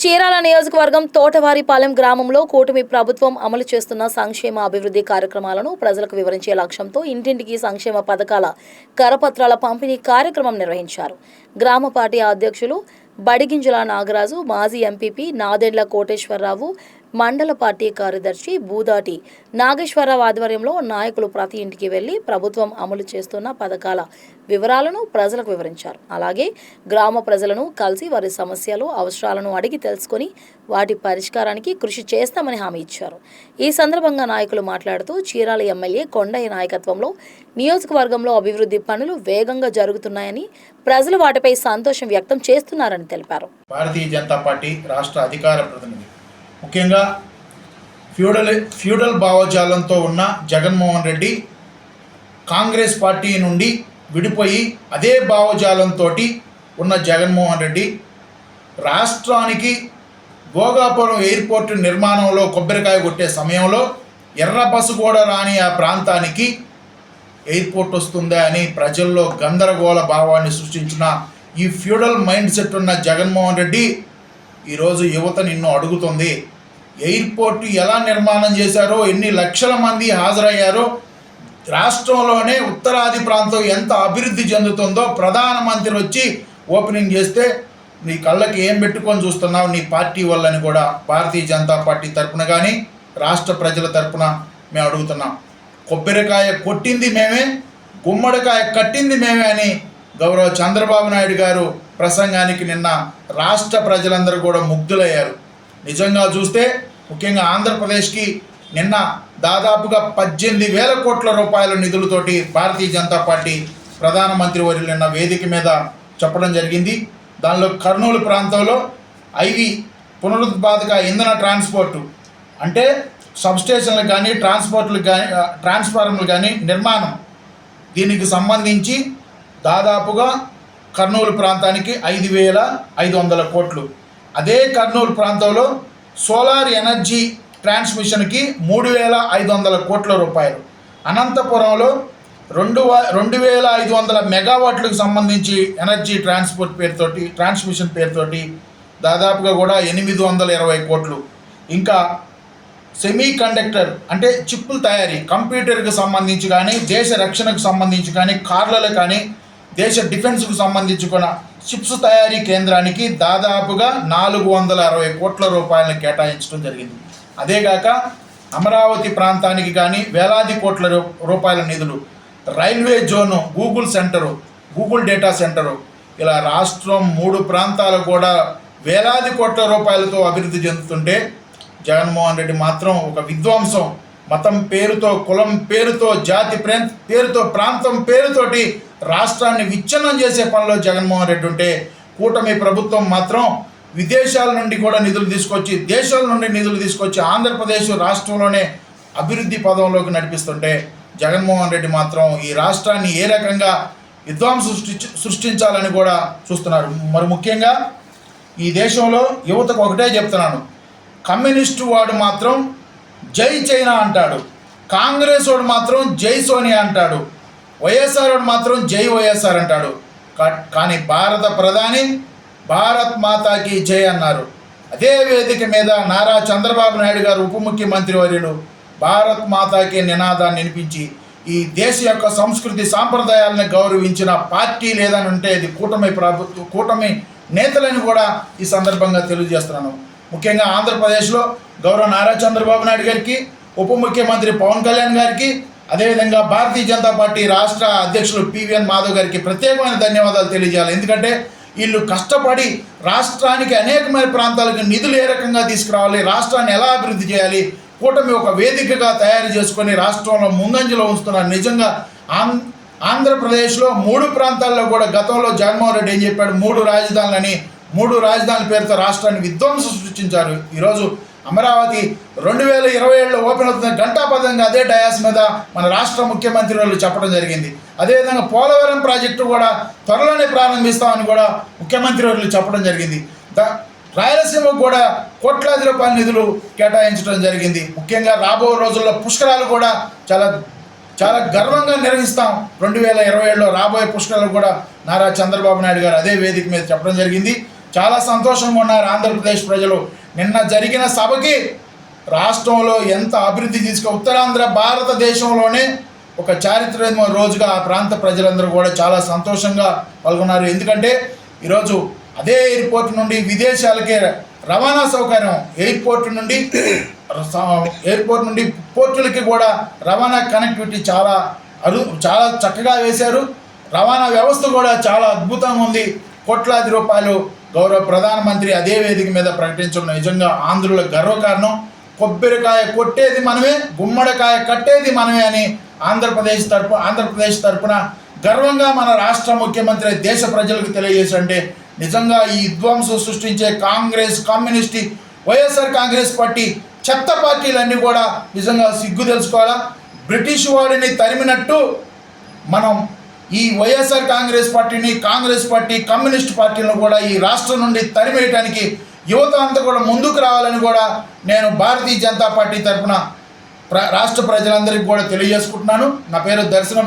చీరాల నియోజకవర్గం తోటవారిపాలెం గ్రామంలో కూటమి ప్రభుత్వం అమలు చేస్తున్న సంక్షేమ అభివృద్ధి కార్యక్రమాలను ప్రజలకు వివరించే లక్ష్యంతో ఇంటింటికి సంక్షేమ పథకాల కరపత్రాల పంపిణీ కార్యక్రమం నిర్వహించారు. గ్రామ పార్టీ అధ్యక్షులు బడిగింజల నాగరాజు, మాజీ ఎంపీపీ నాదెండ్ల కోటేశ్వరరావు, మండల పార్టీ కార్యదర్శి బూదాటి నాగేశ్వరరావు ఆధ్వర్యంలో నాయకులు ప్రతి ఇంటికి వెళ్లి ప్రభుత్వం అమలు చేస్తున్న పథకాల వివరాలను ప్రజలకు వివరించారు. అలాగే గ్రామ ప్రజలను కలిసి వారి సమస్యలు, అవసరాలను అడిగి తెలుసుకుని వాటి పరిష్కారానికి కృషి చేస్తామని హామీ ఇచ్చారు. ఈ సందర్భంగా నాయకులు మాట్లాడుతూ చీరాల ఎమ్మెల్యే కొండయ్య నాయకత్వంలో నియోజకవర్గంలో అభివృద్ధి పనులు వేగంగా జరుగుతున్నాయని, ప్రజలు వాటిపై సంతోషం వ్యక్తం చేస్తున్నారని తెలిపారు. భారతీయ జనతా పార్టీ రాష్ట్ర అధికార ప్రతినిధి ముఖ్యంగా ఫ్యూడల్ భావజాలంతో ఉన్న జగన్మోహన్ రెడ్డి కాంగ్రెస్ పార్టీ నుండి విడిపోయి అదే భావజాలంతో ఉన్న జగన్మోహన్ రెడ్డి రాష్ట్రానికి భోగాపురం ఎయిర్పోర్ట్ నిర్మాణంలో కొబ్బరికాయ కొట్టే సమయంలో ఎర్ర బస్సు కూడా రాని ఆ ప్రాంతానికి ఎయిర్పోర్ట్ వస్తుందా అని ప్రజల్లో గందరగోళ భావాన్ని సృష్టించిన ఈ ఫ్యూడల్ మైండ్ సెట్ ఉన్న జగన్మోహన్ రెడ్డి ఈరోజు యువత నిన్ను అడుగుతుంది. ఎయిర్పోర్టు ఎలా నిర్మాణం చేశారో, ఎన్ని లక్షల మంది హాజరయ్యారో, రాష్ట్రంలోనే ఉత్తరాది ప్రాంతం ఎంత అభివృద్ధి చెందుతుందో ప్రధానమంత్రి వచ్చి ఓపెనింగ్ చేస్తే నీ కళ్ళకి ఏం పెట్టుకొని చూస్తున్నావు నీ పార్టీ వల్లని కూడా భారతీయ జనతా పార్టీ తరపున కానీ రాష్ట్ర ప్రజల తరపున మేము అడుగుతున్నాం. కొబ్బరికాయ కొట్టింది మేమే, గుమ్మడికాయ కట్టింది మేమే అని గౌరవ చంద్రబాబు నాయుడు గారు ప్రసంగానికి నిన్న రాష్ట్ర ప్రజలందరూ కూడా ముగ్ధులయ్యారు. నిజంగా చూస్తే ముఖ్యంగా ఆంధ్రప్రదేశ్కి నిన్న దాదాపుగా 18,000 కోట్ల రూపాయల నిధులతోటి భారతీయ జనతా పార్టీ ప్రధానమంత్రి వర్యులు నిన్న వేదిక మీద చెప్పడం జరిగింది. దానిలో కర్నూలు ప్రాంతంలో ఐవి పునరుత్పాదక ఇంధన ట్రాన్స్పోర్టు అంటే సబ్స్టేషన్లకు కానీ ట్రాన్స్ఫార్మర్లు కానీ నిర్మాణం, దీనికి సంబంధించి దాదాపుగా కర్నూలు ప్రాంతానికి 5,500 కోట్లు. అదే కర్నూలు ప్రాంతంలో సోలార్ ఎనర్జీ ట్రాన్స్మిషన్కి 3,500 కోట్ల రూపాయలు. అనంతపురంలో 2,500 మెగావాట్లకు సంబంధించి ఎనర్జీ ట్రాన్స్మిషన్ పేరుతోటి దాదాపుగా కూడా 820 కోట్లు. ఇంకా సెమీ కండక్టర్ అంటే చిప్పుల తయారీ, కంప్యూటర్కి సంబంధించి కానీ, దేశ రక్షణకు సంబంధించి కానీ, కార్లలో కానీ, దేశ డిఫెన్స్కు సంబంధించి కూడా చిప్స్ తయారీ కేంద్రానికి దాదాపుగా 460 కోట్ల రూపాయలను కేటాయించడం జరిగింది. అదేగాక అమరావతి ప్రాంతానికి కానీ వేలాది కోట్ల రూపాయల నిధులు, railway zone, Google centre, Google data centre, ఇలా రాష్ట్రం 3 ప్రాంతాలు కూడా వేలాది కోట్ల రూపాయలతో అభివృద్ధి చెందుతుంటే జగన్మోహన్ రెడ్డి మాత్రం ఒక విధ్వంసం, మతం పేరుతో, కులం పేరుతో, జాతి పేరుతో, ప్రాంతం పేరుతోటి రాష్ట్రాన్ని విచ్ఛిన్నం చేసే పనిలో జగన్మోహన్ రెడ్డి ఉంటే, కూటమి ప్రభుత్వం మాత్రం విదేశాల నుండి కూడా నిధులు తీసుకొచ్చి, దేశాల నుండి నిధులు తీసుకొచ్చి ఆంధ్రప్రదేశ్ రాష్ట్రంలోనే అభివృద్ధి పదంలోకి నడిపిస్తుంటే జగన్మోహన్ రెడ్డి మాత్రం ఈ రాష్ట్రాన్ని ఏ రకంగా విధ్వంసం సృష్టించాలని కూడా చూస్తున్నారు. మరి ముఖ్యంగా ఈ దేశంలో యువతకు ఒకటే చెప్తున్నాను, కమ్యూనిస్టు వాడు మాత్రం జై చైనా అంటాడు, కాంగ్రెస్ వాడు మాత్రం జై సోనియా అంటాడు, వైఎస్ఆర్ వాడు మాత్రం జై వైఎస్ఆర్ అంటాడు. కానీ భారత ప్రధాని భారత్ మాతాకి జై అన్నారు. అదే వేదిక మీద నారా చంద్రబాబు నాయుడు గారు ఉప ముఖ్యమంత్రి వర్యులు భారత్ మాతాకి నినాదాన్ని వినిపించి ఈ దేశ యొక్క సంస్కృతి సాంప్రదాయాలను గౌరవించిన పార్టీ లేదని ఉంటే అది కూటమి నేతలని కూడా ఈ సందర్భంగా తెలియజేస్తున్నాను. ముఖ్యంగా ఆంధ్రప్రదేశ్లో గౌరవ నారా చంద్రబాబు నాయుడు గారికి, ఉప ముఖ్యమంత్రి పవన్ కళ్యాణ్ గారికి, అదేవిధంగా భారతీయ జనతా పార్టీ రాష్ట్ర అధ్యక్షులు పివిఎన్ మాధవ్ గారికి ప్రత్యేకమైన ధన్యవాదాలు తెలియజేయాలి. ఎందుకంటే వీళ్ళు కష్టపడి రాష్ట్రానికి అనేకమైన ప్రాంతాలకు నిధులు ఏ రకంగా తీసుకురావాలి, రాష్ట్రాన్ని ఎలా అభివృద్ధి చేయాలి, కూటమి ఒక వేదికగా తయారు చేసుకొని రాష్ట్రంలో ముందంజలో ఉంచుతున్నారు. నిజంగా ఆంధ్రప్రదేశ్లో 3 ప్రాంతాల్లో కూడా గతంలో జగన్మోహన్ రెడ్డి ఏం చెప్పాడు, 3 రాజధానుల పేరుతో రాష్ట్రాన్ని విధ్వంసం సృష్టించారు. ఈరోజు అమరావతి 2027లో ఓపెన్ అవుతున్న ఘంటాపథంగా అదే డయాస్ మీద మన రాష్ట్ర ముఖ్యమంత్రి వాళ్ళు చెప్పడం జరిగింది. అదేవిధంగా పోలవరం ప్రాజెక్టు కూడా త్వరలోనే ప్రారంభిస్తామని కూడా ముఖ్యమంత్రి వాళ్ళు చెప్పడం జరిగింది. రాయలసీమకు కూడా కోట్లాది రూపాయల నిధులు కేటాయించడం జరిగింది. ముఖ్యంగా రాబో రోజుల్లో పుష్కరాలు కూడా చాలా గర్వంగా నిర్వహిస్తాం. 2027లో రాబోయే పుష్కరాలు కూడా నారా చంద్రబాబు నాయుడు గారు అదే వేదిక మీద చెప్పడం జరిగింది. చాలా సంతోషంగా ఉన్నారు ఆంధ్రప్రదేశ్ ప్రజలు. నిన్న జరిగిన సభకి రాష్ట్రంలో ఎంత అభివృద్ధి ఉత్తరాంధ్ర భారతదేశంలోనే ఒక చారిత్రక రోజుగా ఆ ప్రాంత ప్రజలందరూ కూడా చాలా సంతోషంగా పాల్గొన్నారు. ఎందుకంటే ఈరోజు అదే ఎయిర్పోర్ట్ నుండి విదేశాలకే రవాణా సౌకర్యం, ఎయిర్పోర్ట్ నుండి పోర్టులకి కూడా రవాణా కనెక్టివిటీ చాలా చక్కగా వేశారు. రవాణా వ్యవస్థ కూడా చాలా అద్భుతంగా ఉంది. కోట్లాది రూపాయలు గౌరవ ప్రధానమంత్రి అదే వేదిక మీద ప్రకటించడం నిజంగా ఆంధ్రుల గర్వకారణం. కొబ్బరికాయ కొట్టేది మనమే, గుమ్మడికాయ కట్టేది మనమే అని ఆంధ్రప్రదేశ్ తరపున గర్వంగా మన రాష్ట్ర ముఖ్యమంత్రి దేశ ప్రజలకు తెలియజేసంటే నిజంగా ఈ విధ్వంసం సృష్టించే కాంగ్రెస్, కమ్యూనిస్ట్, వైఎస్ఆర్ కాంగ్రెస్ పార్టీ చెత్త పార్టీలన్నీ కూడా నిజంగా సిగ్గు తెలుసుకోవాలా. బ్రిటిష్ వాడిని తరిమినట్టు మనం ఈ వైఎస్ఆర్ కాంగ్రెస్ పార్టీ, కమ్యూనిస్ట్ పార్టీలను కూడా ఈ రాష్ట్రం నుండి తరిమేయడానికి యువత అంతా కూడా ముందుకు రావాలని కూడా నేను భారతీయ జనతా పార్టీ తరఫున రాష్ట్ర ప్రజలందరికీ కూడా తెలియజేసుకుంటున్నాను. నా పేరు దర్శనం